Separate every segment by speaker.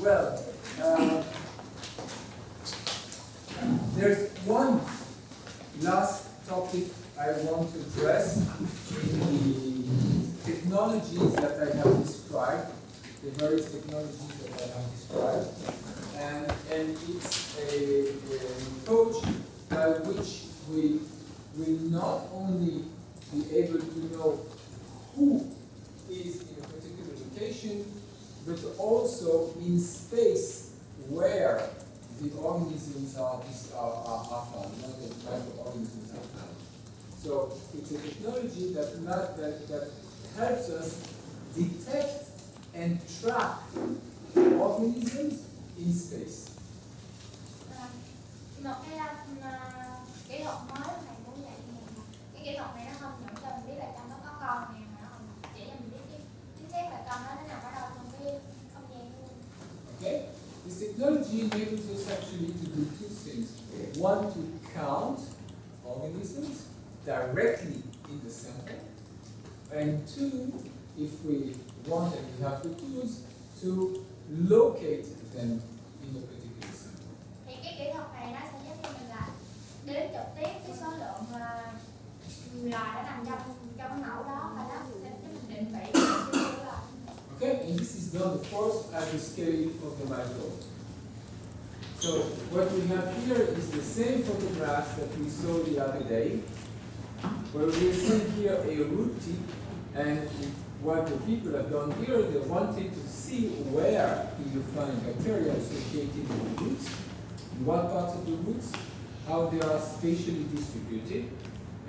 Speaker 1: Well, there's one last topic I want to address in the technologies that I have described, the various technologies that I have described, and it's an approach by which we will not only be able to know who is in a particular location, but also in space where the organisms are found, not the microorganisms are found. So it's a technology that helps us detect and track organisms in space.
Speaker 2: Một kỹ thuật mới này cũng vậy nè. Cái kỹ thuật này nó không những cho mình biết là trong đó có con nè, mà nó còn chỉ cho mình biết chính xác là con nó nằm ở đâu trong cái không gian luôn.
Speaker 1: Okay, this technology enables us actually to do two things. One, to count organisms directly in the sample, and two, if we want and we have the tools, to locate them in a particular sample.
Speaker 2: Thì cái kỹ thuật này nó sẽ giúp cho mình là đếm trực tiếp cái số lượng loài đã nằm trong cái mẫu đó, và nó sẽ giúp mình định vị cái số loài.
Speaker 1: Okay, and this is done, of course, at the scale of the microbe. So what we have here is the same photographs that we saw the other day, where we see here a root tip, and what the people have done here, they wanted to see where do you find bacteria associated with the roots, in what parts of the roots, how they are spatially distributed,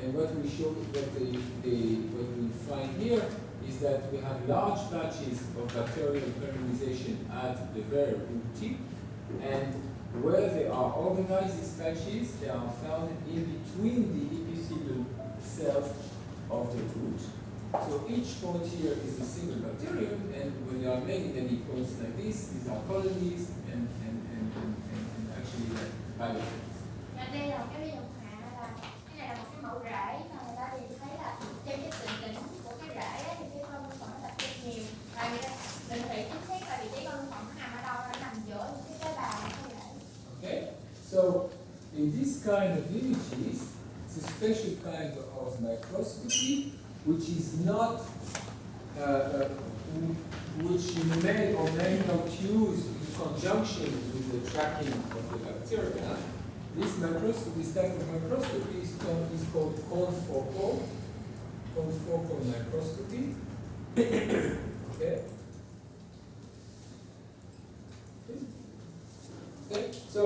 Speaker 1: and what we show that what we find here is that we have large patches of bacterial colonization at the very root tip, and where they are organized, these patches, they are found in between the epithelial cells of the root. So each point here is a single bacterium, and when there are many points like this, these are colonies and actually biofilms.
Speaker 2: Đây là một cái ví dụ hạ là cái này là một cái mẫu rễ, mà người ta thì thấy là trên cái tịnh đỉnh của cái rễ thì cái con vi khuẩn nó tập trung nhiều, và người ta định vị chính xác là vị trí con vi khuẩn nó nằm ở đâu, nó nằm giữa những cái tế bào của cái rễ.
Speaker 1: Okay, so in this kind of images, it's a special kind of microscopy, which is not, which you may or may not use in conjunction with the tracking of the bacteria. This type of microscopy is called confocal microscopy. Okay. Okay. So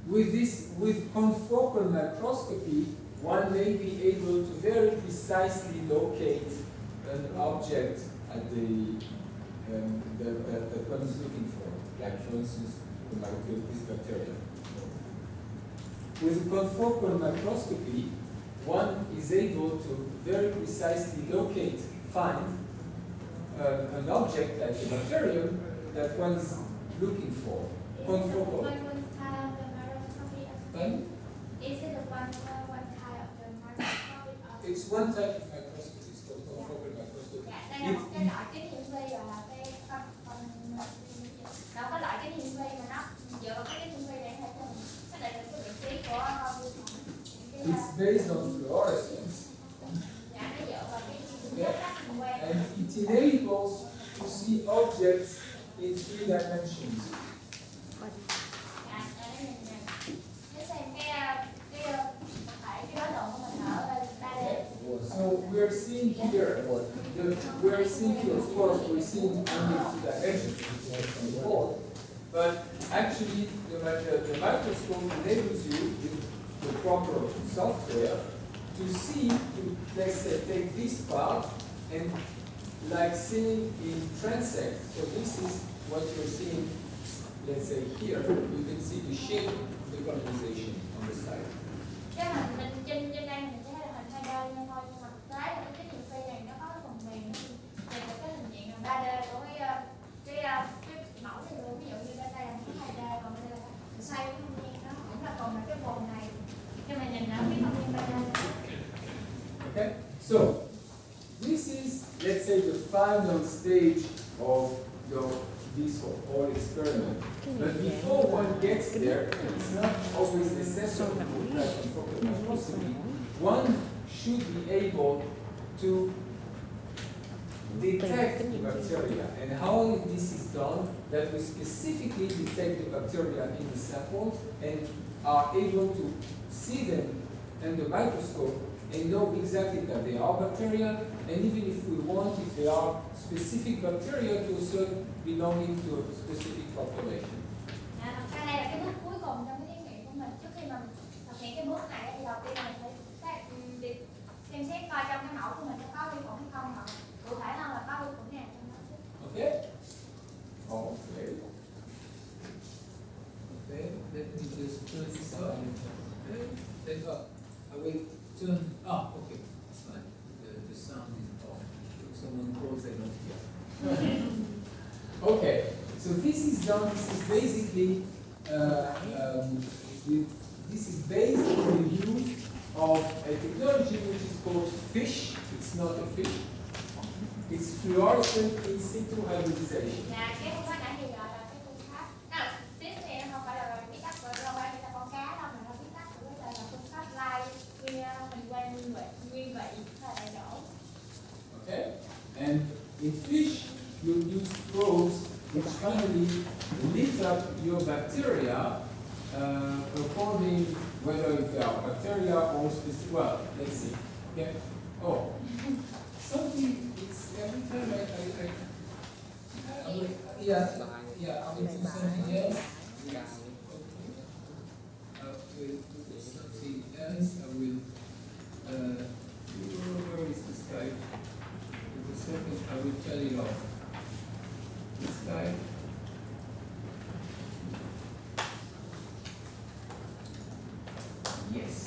Speaker 1: with confocal microscopy, one may be able to very precisely locate an object at that one is looking for, like for instance, this bacteria. With confocal microscopy, one is able to very precisely find an object like a bacterium that one is looking for. Confocal.
Speaker 2: Is it one kind of the microscopy?
Speaker 1: It's one type of microscopy. It's called confocal microscopy.
Speaker 2: Đây là một cái loại kính hiển vi, gọi là cái nó có loại kính hiển vi mà nó dựa vào cái kính hiển vi để có thể xác định được cái vị trí của vi khuẩn.
Speaker 1: It's based on fluorescence.
Speaker 2: Dạ, nó dựa vào cái chất hình quang.
Speaker 1: And it enables to see objects in 3 dimensions. So we're seeing here, of course, we're seeing only 2 dimensions before, but actually the microscope enables you with the proper software to see, let's say, take this part and like seeing in transect. So this is what you're seeing, let's say here, you can see the shape of the colonization on the side.
Speaker 2: Cái hình mình trên đây mình sẽ thấy là hình 2D thôi, nhưng mà thực tế là cái hiển vi này nó có cái phần mềm nó nhìn được cái hình dạng là 3D của cái mẫu này luôn. Ví dụ như bên đây là cái 2D, còn bên đây là mình xoay cái không gian, nó cũng là còn là cái vùng này, nhưng mà nhìn ở cái không gian 3D.
Speaker 1: Okay, so this is, let's say, the final stage of this whole experiment. But before one gets there, it's not always necessary to apply confocal microscopy. One should be able to detect the bacteria. And how this is done, that we specifically detect the bacteria in the sample and are able to see them under the microscope and know exactly that they are bacteria, and even if we want, if they are specific bacteria to a certain belonging to a specific population.
Speaker 2: Thật ra đây là cái bước cuối cùng trong cái thí nghiệm của mình. Trước khi mình thực hiện cái bước này thì đầu tiên mình phải xem xét coi trong cái mẫu của mình có vi khuẩn hay không, hoặc cụ thể hơn là có vi khuẩn nào trong đó.
Speaker 1: Okay. Okay. Okay. Let me just turn this on. Okay. Then I will turn. Okay. It's fine. The sound is off. If someone calls, I don't hear. Okay. So this is done. This is basically this is based on the use of a technology which is called FISH. It's not a fish. It's fluorescent in situ hybridization.
Speaker 2: Dạ, cái phương pháp nãy thì gọi là cái phương pháp. Fish thì nó không phải là viết tắt của đâu phải là con cá đâu, mà nó viết tắt của là phương pháp lai hình quang nguyên vị là đại đổ.
Speaker 1: Okay. And in fish, you use probes which finally lift up your bacteria according whether they are bacteria or specific. Well, let's see. Okay. Oh, something. It's every time I will do something else. I will do something else. I will. Where is this guy? In a second, I will turn it off. This guy. Yes.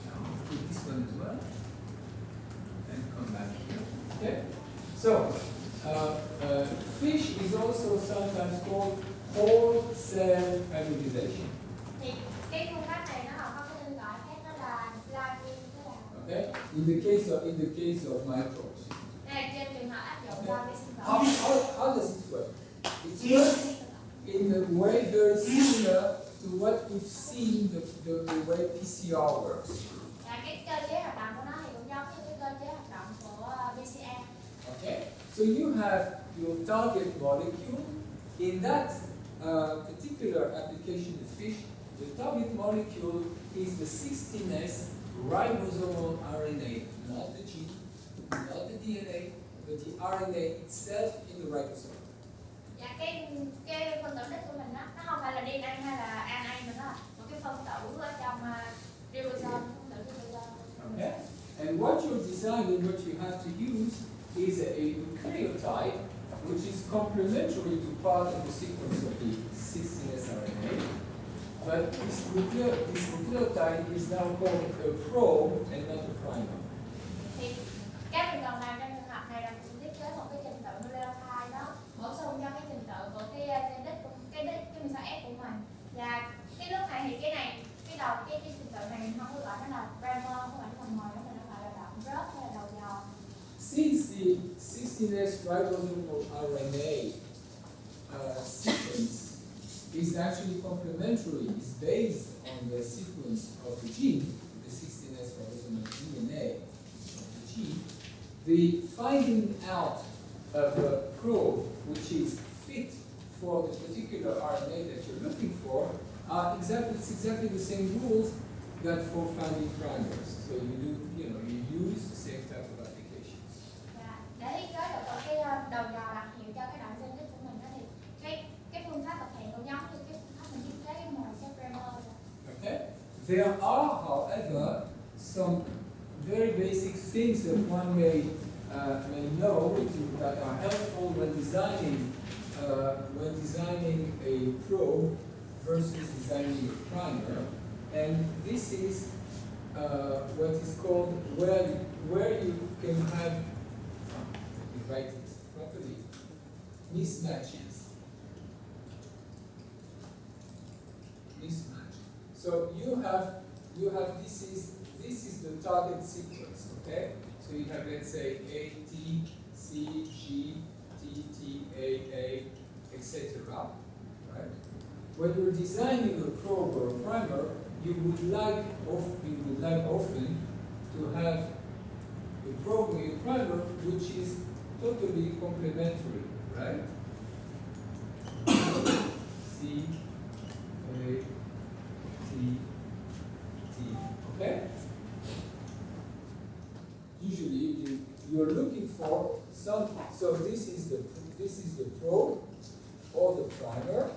Speaker 1: Now put this one as well, and come back here. Okay. So, fish is also sometimes called whole cell hybridization.
Speaker 2: Thì cái phương pháp này nó có cái tên gọi khác, nó là lai nguyên tức là.
Speaker 1: Okay. In the case of microbes.
Speaker 2: Đây trên trường hợp áp dụng cho cái sinh vật.
Speaker 1: How does it work? It works in a way very similar to what we've seen the way PCR works.
Speaker 2: Cái cơ chế hoạt động của nó thì cũng giống như cái cơ chế hoạt động của PCR.
Speaker 1: Okay, so you have your target molecule. In that particular application of fish, the target molecule is the 16S ribosomal RNA, not the gene, not the DNA, but the RNA itself in the ribosome.
Speaker 2: Dạ, cái phân tử đích của mình nó không phải là DNA hay là RNA, mà nó là một cái phân tử ở trong ribosome, phân tử ribosome.
Speaker 1: Okay, and what you're designing, what you have to use is a nucleotide which is complementary to part of the sequence of the 16S RNA. But this nucleotide is now called a probe and not a primer.
Speaker 2: Thì cái mình cần làm trong trường hợp này là mình thiết kế một cái trình tự nucleotide đó bổ sung cho cái trình tự của cái gen đích của cái misao S của mình. Và cái lúc này thì cái đầu cái trình tự này mình không có gọi nó là primer, không phải phần mồi, nó gọi là đoạn rớt hay là đầu giò.
Speaker 1: Since the 16S ribosomal RNA sequence is actually complementary, is based on the sequence of the gene, the 16S ribosomal DNA of the gene, the finding out of a probe which is fit for the particular RNA that you're looking for it's exactly the same rules that for finding primers. So you use the same type of applications.
Speaker 2: Để thiết kế được cái đầu dò đặc hiệu cho cái đoạn gen đích của mình đó, thì cái phương pháp thực hiện cũng giống như cái phương pháp mình thiết kế cái mồi xếp primer.
Speaker 1: Okay. There are, however, some very basic things that one may know that are helpful when designing a probe versus designing a primer, and this is what is called where you can have write it properly mismatches. So you have this is the target sequence, okay? So you have, let's say, A, T, C, G, T, T, A, etc. Right? When you're designing a probe or a primer, you would like often to have a probe or a primer which is totally complementary, right? C, A, T, T. Okay? Usually you're looking for some. So this is the probe or the primer,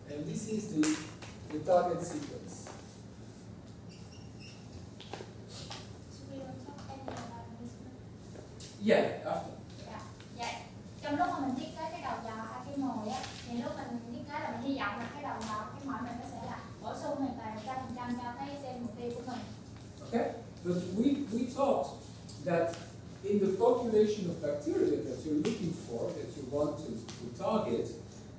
Speaker 1: and this is the target sequence. Yeah, after.
Speaker 2: Dạ. Trong lúc mà mình thiết kế cái đầu dò hai cái mồi á, thì lúc mình thiết kế là mình hy vọng là cái đầu dò cái mồi mình nó sẽ là bổ sung hoàn toàn 100% cho cái gen mục tiêu của mình.
Speaker 1: Okay, but we thought that in the population of bacteria that you're looking for, that you want to target,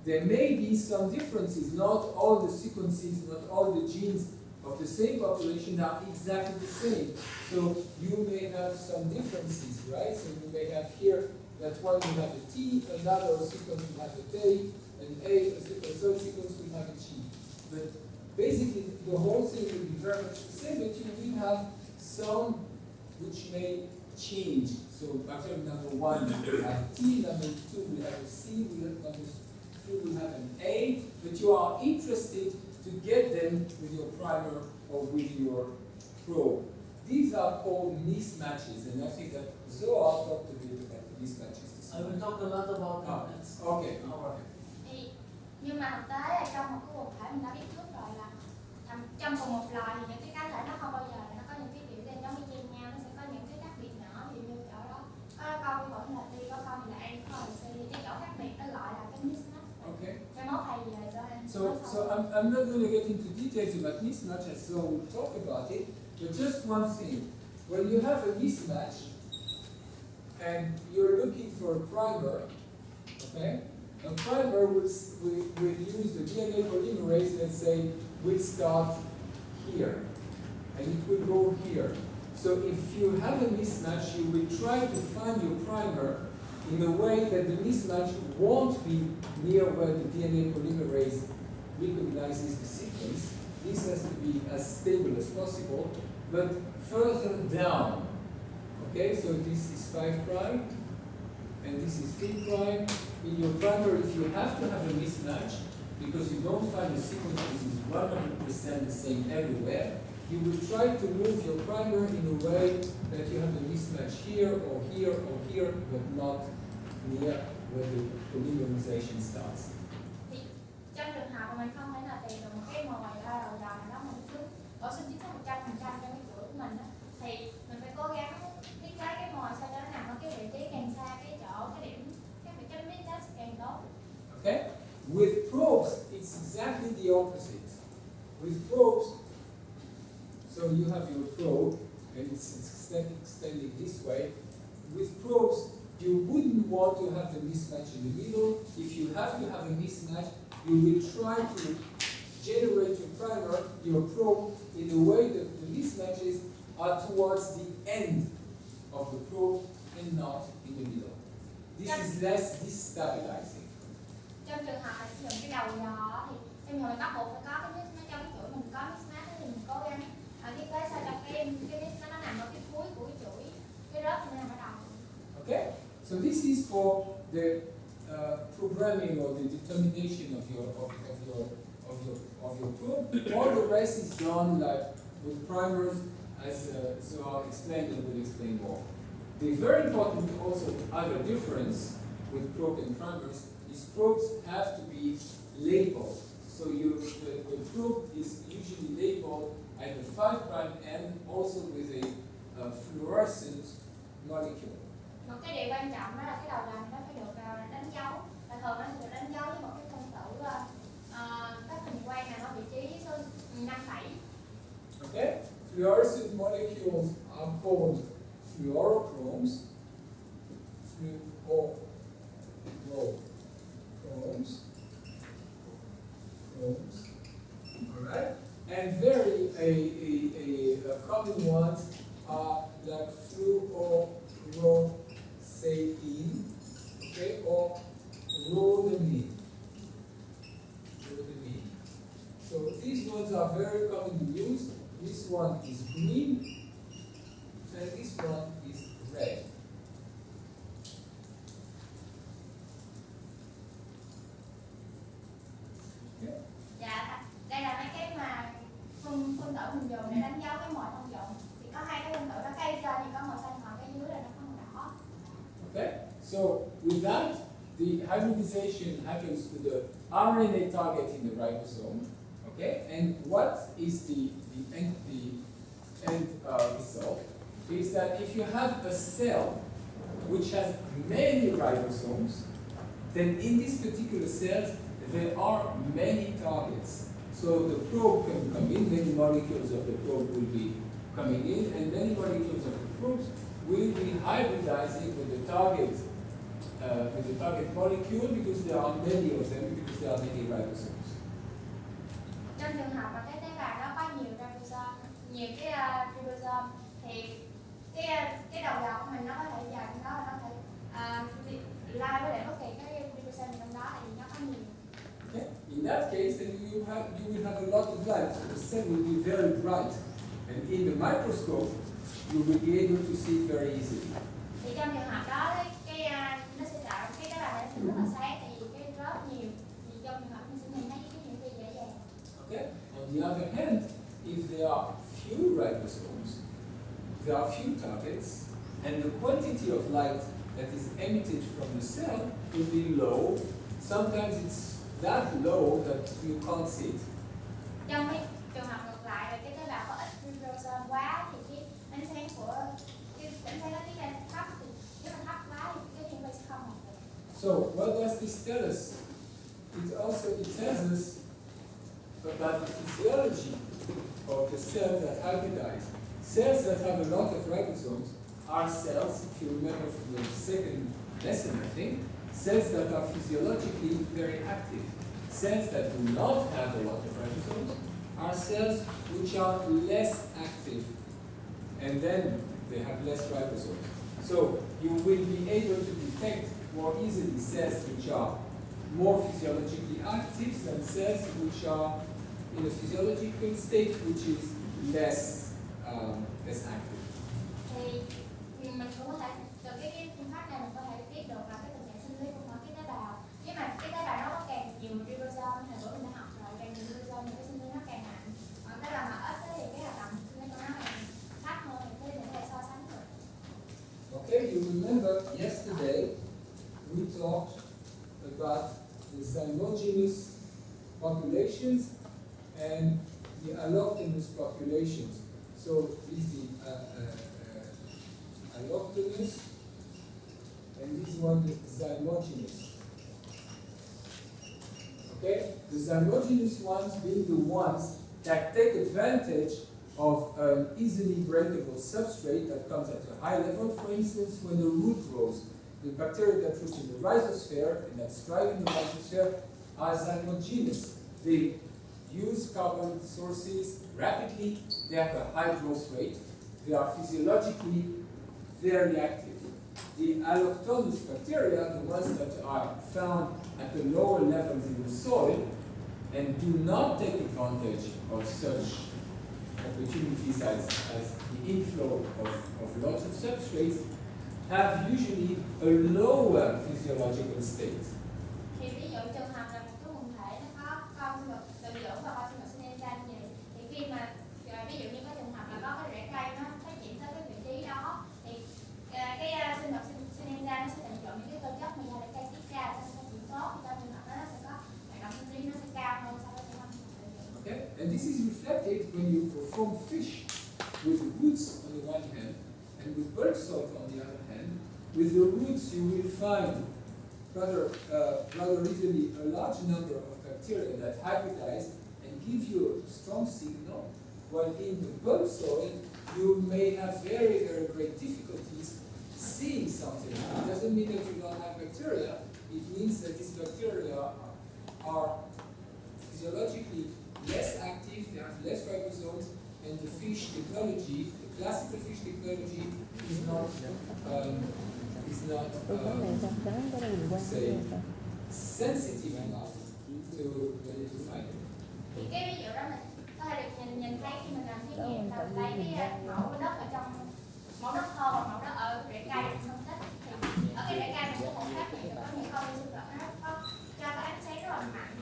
Speaker 1: there may be some differences. Not all the sequences, not all the genes of the same population are exactly the same. So you may have some differences, right? So you may have here that one will have a T, another sequence will have a K, an A third sequence will have a G. But basically the whole thing will be very much the same, but you will have some which may change. So bacterium number 1 will have T, number 2 will have a C, number 3 will have an A, but you are interested to get them with your primer or with your probe. These are called mismatches, and I think that Zohar talked a bit about the mismatches.
Speaker 3: I will talk a lot about that next.
Speaker 1: Okay.
Speaker 2: Thì nhưng mà thực tế là trong một cái quần thể mình đã biết trước rồi là trong cùng một loài thì những cái cá thể nó không bao giờ là nó có những cái kiểu gen giống như trên nhau, nó sẽ có những cái khác biệt nhỏ. Ví dụ như chỗ đó có con vi khuẩn là T, có con thì là A, có con là C, cái chỗ khác biệt nó gọi là cái mismatch.
Speaker 1: Okay.
Speaker 2: Cái mốt thầy về
Speaker 1: So I'm not going to get into details about mismatch, as so we'll talk about it. But just one thing, when you have a mismatch and you're looking for a primer, okay, a primer will use the DNA polymerase, let's say, will start here, and it will go here. So if you have a mismatch, you will try to find your primer in a way that the mismatch won't be near where the DNA polymerase recognizes the sequence. This has to be as stable as possible, but further down. Okay, so this is 5 prime, and this is 3 prime. In your primer, if you have to have a mismatch, because you don't find a sequence which is 100% the same everywhere, you will try to move your primer in a way that you have a mismatch here, but not near where the polymerization starts.
Speaker 2: Thì trong trường hợp mà mình không thể nào tìm được một cái mồi ra đầu dò mà nó mình cứ bổ sung chính xác 100% cho cái chuỗi của mình á, thì mình phải cố gắng thiết kế cái mồi sao cho nó nằm ở cái vị trí càng xa cái chỗ cái điểm cái vị trí mismatch càng tốt.
Speaker 1: Okay? With probes, it's exactly the opposite. With probes, so you have your probe, and it's extending this way. With probes, you wouldn't want to have the mismatch in the middle. If you have to have a mismatch, you will try to generate your primer, your probe, in a way that the mismatches are towards the end of the probe and not in the middle. This is less destabilizing.
Speaker 2: Trong trường hợp mà sử dụng cái đầu dò thì trong trường hợp bắt buộc phải có cái mismatch, trong cái chuỗi mình có mismatch thì mình cố gắng thiết kế sao cho cái mismatch nó nằm ở cái cuối của cái chuỗi, cái rớt nó nằm ở đầu.
Speaker 1: Okay, so this is for the programming or the determination of your probe. All the rest is done like with primers, as Zohar explained, and will explain more. The very important also other difference with probe and primers is probes have to be labeled. So the probe is usually labeled at the 5' end, also with a fluorescent molecule.
Speaker 2: Một cái điều quan trọng đó là cái đầu dò nó phải được đánh dấu, và thường nó sẽ được đánh dấu với một cái phân tử các hình quang nằm ở vị trí số 5 phẩy.
Speaker 1: Okay, fluorescent molecules are called fluorochromes. All right, and very a common ones are like fluorosaline, okay, or rhodamine. So these ones are very commonly used. This one is green, and this one is red. Okay.
Speaker 2: Dạ, đây là mấy cái mà phân tử mình dùng để đánh dấu cái mồi thông dụng. Thì có hai cái phân tử đó, cái trên thì có màu xanh, còn cái dưới là nó có màu đỏ.
Speaker 1: Okay. So with that, the hybridization happens to the RNA target in the ribosome. Okay, and what is the end result? Is that if you have a cell which has many ribosomes, then in this particular cell there are many targets. So the probe can come in, many molecules of the probe will be coming in, and many molecules of the probes will be hybridizing with the target molecule, because there are many of them, because there are many ribosomes.
Speaker 2: Trong trường hợp mà cái tế bào nó có nhiều ribosome, nhiều cái ribosome, thì cái đầu dò của mình nó có thể giờ trong đó, nó có thể lai với lại bất kỳ cái ribosome trong đó, thì nó có nhiều.
Speaker 1: Okay. In that case, then you will have a lot of light. So the cell will be very bright, and in the microscope, you will be able to see it very easily.
Speaker 2: Thì trong trường hợp đó, nó sẽ tạo cái tế bào này sẽ rất là sáng, tại vì cái rất nhiều. Thì trong trường hợp mình sẽ nhìn thấy cái hiển thị dễ dàng.
Speaker 1: Okay. On the other hand, if there are few ribosomes, there are few targets, and the quantity of light that is emitted from the cell will be low. Sometimes it's that low that you can't see it.
Speaker 2: Trong cái trường hợp ngược lại, là cái tế bào có ít ribosome quá, thì cái ánh sáng nó tiết ra thấp, thì nếu mà thấp quá thì cái hiển thị sẽ không học được.
Speaker 1: So what does this tell us? It tells us about the physiology of the cells that hybridize. Cells that have a lot of ribosomes are cells, if you remember from the second lesson, I think, cells that are physiologically very active. Cells that do not have a lot of ribosomes are cells which are less active, and then they have less ribosomes. So you will be able to detect more easily cells which are more physiologically active than cells which are in a physiological state which is less active.
Speaker 2: Thì mình cũng có thể từ cái phương pháp này mình có thể biết được là cái tình trạng sinh lý của mỗi cái tế bào. Nếu mà cái tế bào nó có càng nhiều ribosome, thì bữa mình đã học rồi, càng nhiều ribosome thì cái sinh lý nó càng mạnh. Còn tế bào mà ít thì cái hoạt động sinh lý của nó càng thấp hơn, thì cái này so sánh được.
Speaker 1: Okay, you remember yesterday we talked about the cynogenous populations and the alloctonous populations. So this is the alloctonous, and this one is zymogenous. Okay, the zymogenous ones being the ones that take advantage of an easily breakable substrate that comes at a high level. For instance, when the root grows, the bacteria that root in the rhizosphere and that strive in the rhizosphere are zymogenous. They use carbon sources rapidly, they have a high growth rate, they are physiologically very active. The alloctonous bacteria, the ones that are found at the lower levels in the soil and do not take advantage of such opportunities as the inflow of lots of substrates, have usually a lower physiological state.
Speaker 2: Thì ví dụ trường hợp là một cái quần thể nó có con sinh vật tự dưỡng và con sinh vật Cnsh như vậy, thì khi mà ví dụ như có trường hợp là có cái rễ cây nó phát triển tới cái vị trí đó, thì cái sinh vật Cnsh nó sẽ tận dụng những cái cơ chất mà do rễ cây tiết ra, nó sẽ phát triển tốt, thì trong trường hợp đó nó sẽ có hoạt động sinh lý nó sẽ cao hơn so với con sinh vật tự dưỡng.
Speaker 1: Okay, and this is reflected when you perform fish with roots on the one hand and with bird salt on the other hand. With the roots, you will find rather easily a large number of bacteria that hybridize and give you a strong signal, while in the bird soil, you may have very, very great difficulties seeing something. It doesn't mean that you don't have bacteria, it means that these bacteria are physiologically less active, they have less ribosomes, and the fish technology, the classical fish technology, is not say sensitive enough to find it.
Speaker 2: Thì cái ví dụ đó mình có thể được nhìn thấy khi mình làm thí nghiệm là mình lấy cái mẫu đất ở trong mẫu đất thô và mẫu đất ở rễ cây để phân tích. Thì ở cái rễ cây mình có thể phát hiện được có những con vi sinh vật nó có cho cái ánh sáng rất là mạnh,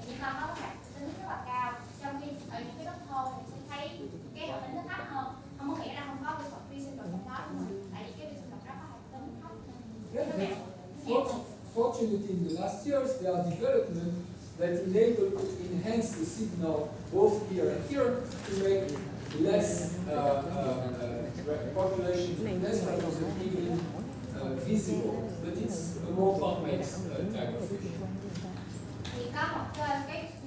Speaker 2: những con có hoạt tính rất là cao, trong khi ở những cái đất thô thì sẽ thấy cái hoạt tính nó thấp hơn. Không có nghĩa là không có vi sinh vật trong đó, nhưng mà tại vì cái vi sinh vật đó có hoạt tính thấp nên
Speaker 1: Fortunately, in the last years, there are developments that enable to enhance the signal both here and here to make less population, less even visible, but it's a more complex type of fish.
Speaker 2: Thì có một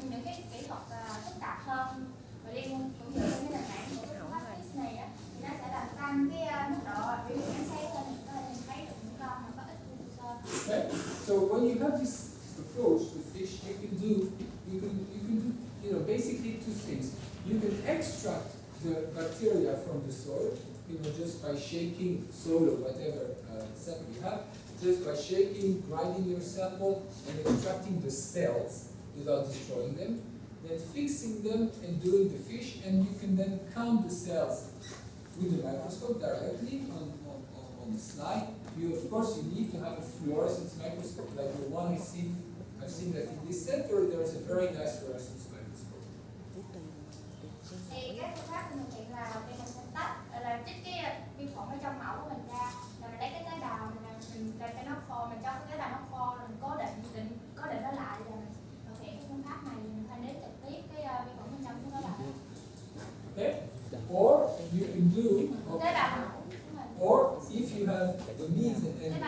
Speaker 2: những cái kỹ thuật phức tạp hơn và liên cũng như cái nền tảng của cái Ahtphcm này á, thì nó sẽ làm tăng cái mức độ biểu hiện ánh sáng lên, mình có thể nhìn thấy được những con mà có ít sơ.
Speaker 1: Okay, so when you have this approach to fish, you can do basically two things. You can extract the bacteria from the soil, just by shaking soil or whatever sample you have, just by shaking, grinding your sample, and extracting the cells without destroying them, then fixing them and doing the fish, and you can then count the cells with the microscope directly on the slide. Of course, you need to have a fluorescence microscope like the one I've seen that in this center. There is a very nice fluorescence microscope.
Speaker 2: Thì cái phương pháp mình thực hiện là đầu tiên mình sẽ tách là trích cái vi khuẩn ở trong mẫu của mình ra, là mình lấy cái tế bào mình làm cho nó khô, mình cho cái tế bào nó khô, rồi mình cố định nó lại, rồi mình thực hiện cái phương pháp này mình phải đến trực tiếp cái vi khuẩn bên trong của nó lại.
Speaker 1: Okay, or you can do.
Speaker 2: Tế bào mẫu.
Speaker 1: Or if you have the means and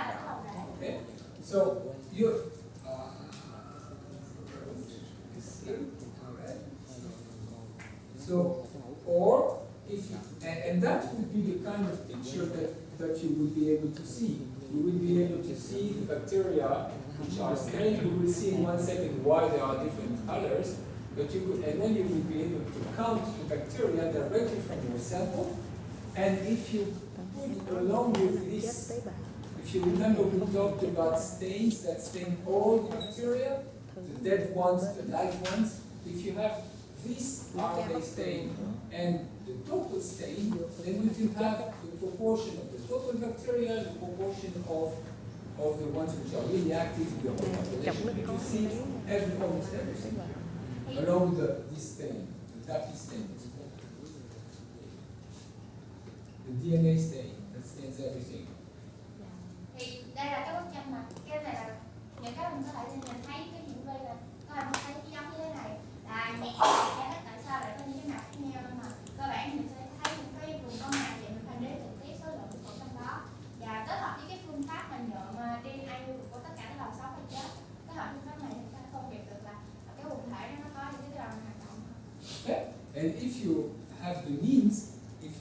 Speaker 1: okay, so you or if you, and that would be the kind of picture that you would be able to see. You will be able to see the bacteria which are stained. You will see in 1 second why there are different colors, but and then you will be able to count the bacteria directly from your sample. And if you put along with this, if you remember, we talked about stains that stain all the bacteria, the dead ones, the live ones. If you have this RNA stain and the total stain, then we can have the proportion of the total bacteria, the proportion of the ones which are really active in the whole population. You can see almost everything along this stain, the TAPI stain. The DNA stain that stains everything.
Speaker 2: Thì đây là cái bức tranh mà cái này là những cái mình có thể nhìn thấy cái hiển vi là có thể thấy cái giống như thế này là nhạc giải thích tại sao lại có những cái mạch khác nhau, nhưng mà cơ bản mình sẽ thấy những cái vùng con mạch thì mình phải đếm trực tiếp số lượng của trong đó và kết hợp với cái phương pháp mà nhuộm DNA của tất cả các loài sống hay chết, kết hợp phương pháp này thì ta phân biệt được là cái quần thể nó có những cái loài hoạt động.
Speaker 1: Okay, and if you have the means, if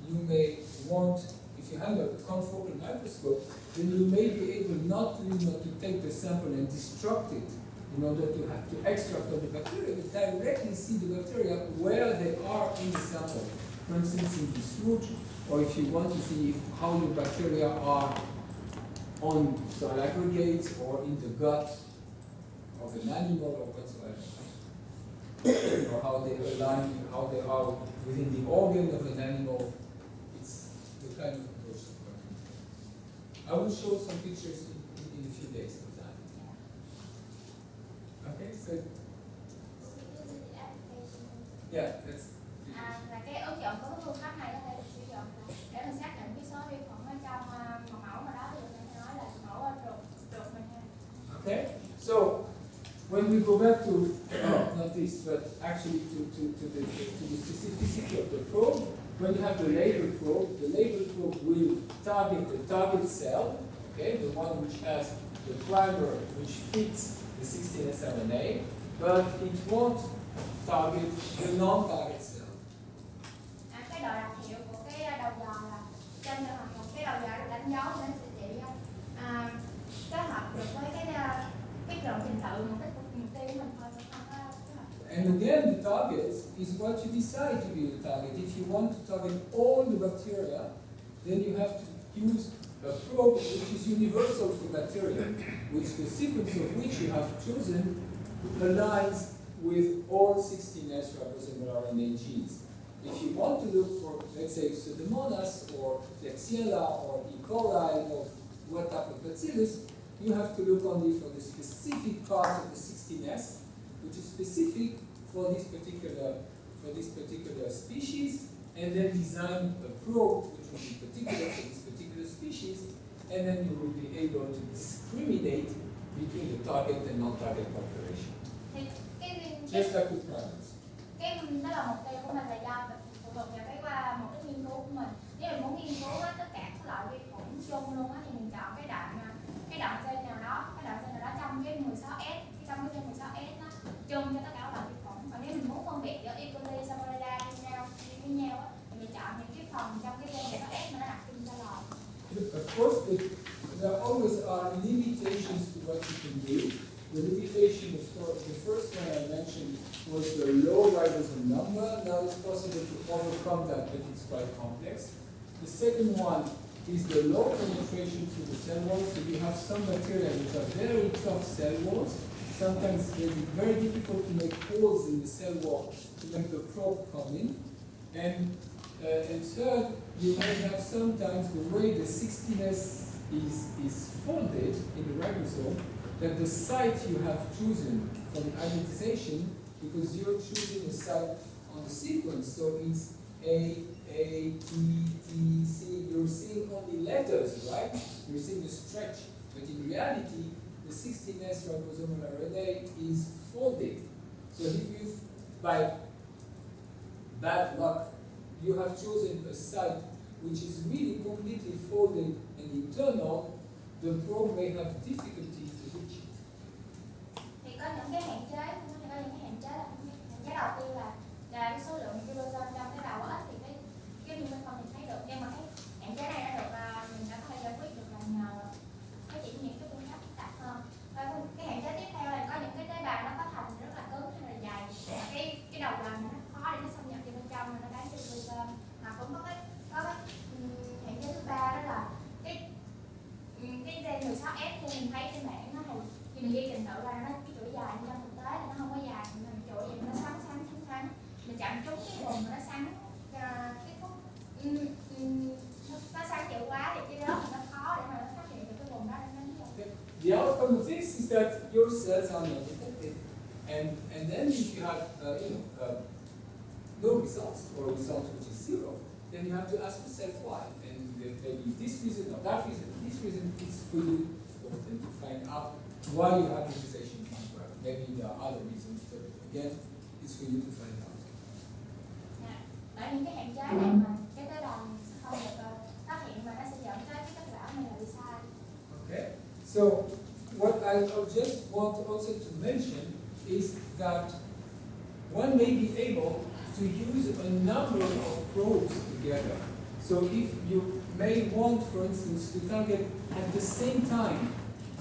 Speaker 1: you may want, if you have a confocal microscope, then you may be able not to take the sample and destruct it in order to extract all the bacteria, but directly see the bacteria where they are in the sample. For instance, in this root, or if you want to see how the bacteria are on soil aggregates or in the gut of an animal or whatsoever, or how they align, how they are within the organ of an animal. It's the kind of approach that we're doing. I will show some pictures in a few days of that. Okay, so yeah, that's.
Speaker 2: Là cái ứng dụng của cái phương pháp này có thể được sử dụng để mình xác định cái số vi khuẩn ở trong một mẫu nào đó, thì mình sẽ nói là mẫu ruột mình ha.
Speaker 1: Okay, so when we go back to not this, but actually to the specificity of the probe, when you have the label probe will target the target cell, okay, the one which has the primer which fits the 16S RNA, but it won't target the non-target cell.
Speaker 2: Cái độ đặc hiệu của cái đầu dò là trên trường hợp một cái đầu dò được đánh dấu nên sẽ chỉ kết hợp được với cái lộ trình tự một cái mục tiêu của mình thôi, không có kết hợp.
Speaker 1: And again, the targets is what you decide to be the target. If you want to target all the bacteria, then you have to use a probe which is universal for bacteria, which the sequence of which you have chosen aligns with all 16S ribosomal RNA genes. If you want to look for, let's say, Pseudomonas or Klebsiella or E. coli or what type of bacillus, you have to look only for the specific part of the 16S, which is specific for this particular species, and then design a probe which will be particular for this particular species, and then you will be able to discriminate between the target and non-target population. Just like with primates.
Speaker 2: Cái đó là mục tiêu của mình là do phụ thuộc vào một cái nghiên cứu của mình. Nếu mình muốn nghiên cứu tất cả các loại vi khuẩn chung luôn á, thì mình chọn cái đoạn gen nào đó trong cái 16S, trong cái gen 16S nó chung cho tất cả các loại vi khuẩn. Còn nếu mình muốn phân biệt giữa E. coli, Salmonella với nhau á, thì mình chọn những cái phần trong cái gen 16S mà nó đặc trưng cho loài.
Speaker 1: Of course, there always are limitations to what you can do. The limitation, of course, the first one I mentioned was the low ribosome number. Now it's possible to overcome that, but it's quite complex. The second one is the low penetration to the cell walls. So you have some bacteria which are very tough cell walls. Sometimes it is very difficult to make holes in the cell wall to make the probe come in. And third, you may have sometimes the way the 16S is folded in the ribosome, that the site you have chosen for the hybridization, because you're choosing a site on the sequence, so it's A, T, T, C, you're seeing only letters, right? You're seeing the stretch, but in reality, the 16S ribosomal RNA is folded. So if you, by bad luck, you have chosen a site which is really completely folded and internal, the probe may have difficulty to reach it.
Speaker 2: Thì có những cái hạn chế, hạn chế đầu tiên là cái số lượng kilo-gam trong cái bào ít thì cái mình không nhìn thấy được, nhưng mà cái hạn chế này đã được mình đã có thể giải quyết được là nhờ cái chỉ những cái phương pháp phức tạp hơn. Và cái hạn chế tiếp theo là có những cái tế bào nó có thành rất là cứng hay là dài, cái đầu lần nó khó để nó xâm nhập vào bên trong, nó bán cho kilo-gam. Mà cũng có cái hạn chế thứ ba, đó là cái gen 16S thì mình thấy trên mạng nó hay khi mình ghi trình tự ra nó cái chuỗi dài, nhưng trong thực tế là nó không có dài, mình chuỗi gì nó xoắn, mình chạm trúng cái vùng mà nó xoắn cái khúc nó xoắn chịu quá thì cái đó thì nó khó để mà nó phát hiện được cái vùng đó nó như.
Speaker 1: The outcome of this is that your cells are not detected, and then if you have no results or a result which is zero, then you have to ask yourself why, and maybe this reason or that reason. This reason is for you to find out why your hybridization didn't work. Maybe there are other reasons, but again, it's for you to find out.
Speaker 2: Bởi những cái hạn chế này mà cái tế bào không được phát hiện và nó sẽ dẫn tới cái kết quả này là bị sai.
Speaker 1: Okay, so what I just want also to mention is that one may be able to use a number of probes together. So if you may want, for instance, to target at the same time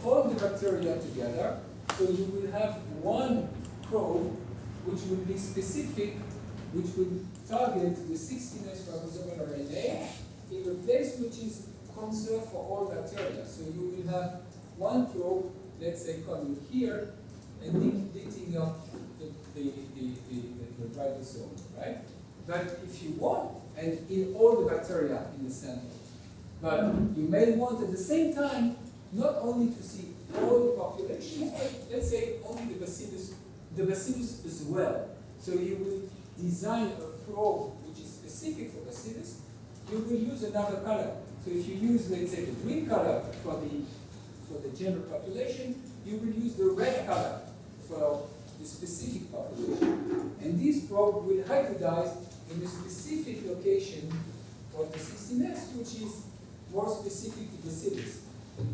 Speaker 1: all the bacteria together, so you will have one probe which will be specific, which will target the 16S ribosomal RNA in a place which is conserved for all bacteria. So you will have one probe, let's say, coming here and dictating up the ribosome, right? But if you want, and in all the bacteria in the sample, but you may want at the same time not only to see all the populations, but let's say only the bacillus as well. So you will design a probe which is specific for bacillus. You will use another color. So if you use, let's say, the green color for the general population, you will use the red color for the specific population. And this probe will hybridize in a specific location for the 16S, which is more specific to bacillus.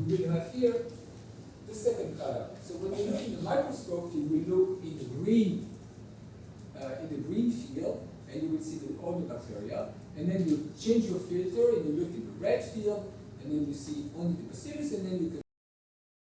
Speaker 1: You will have here the second color. So when you look in the microscope, you will look in the green field, and you will see all the bacteria. And then you change your filter, and you look in the red field, and then you see only the bacillus, and then you can